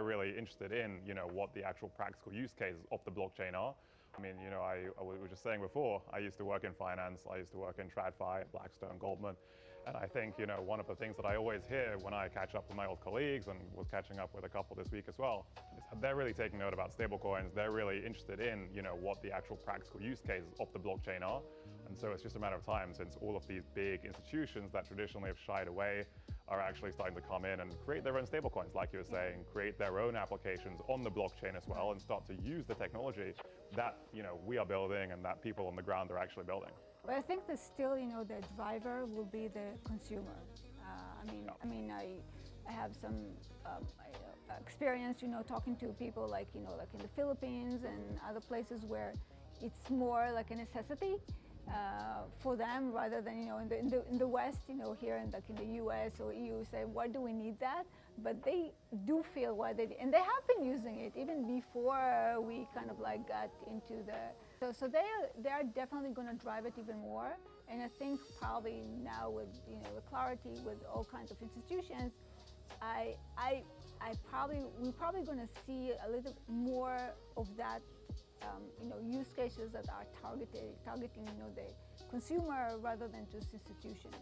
really interested in, what the actual practical use cases of the blockchain are. I mean, I was just saying before, I used to work in finance, I used to work in TradFi, Blackstone, Goldman, and I think, one of the things that I always hear when I catch up with my old colleagues, and was catching up with a couple this week as well, is that they're really taking note about stablecoins. They're really interested in, what the actual practical use cases of the blockchain are. And so it's just a matter of time since all of these big institutions that traditionally have shied away are actually starting to come in and create their own stablecoins, like you were saying, create their own applications on the blockchain as well, and start to use the technology that we are building and that people on the ground are actually building. But I think that still, the driver will be the consumer. I have some experience, talking to people like in the Philippines and other places where it's more like a necessity for them rather than in the West, here in the US or EU, say why do we need that? But they do feel why and they have been using it even before we kind of got into the. So they are definitely going to drive it even more. And I think probably now with the clarity with all kinds of institutions, we're probably going to see a little more of that. Use cases that are targeting the consumer rather than just institutions.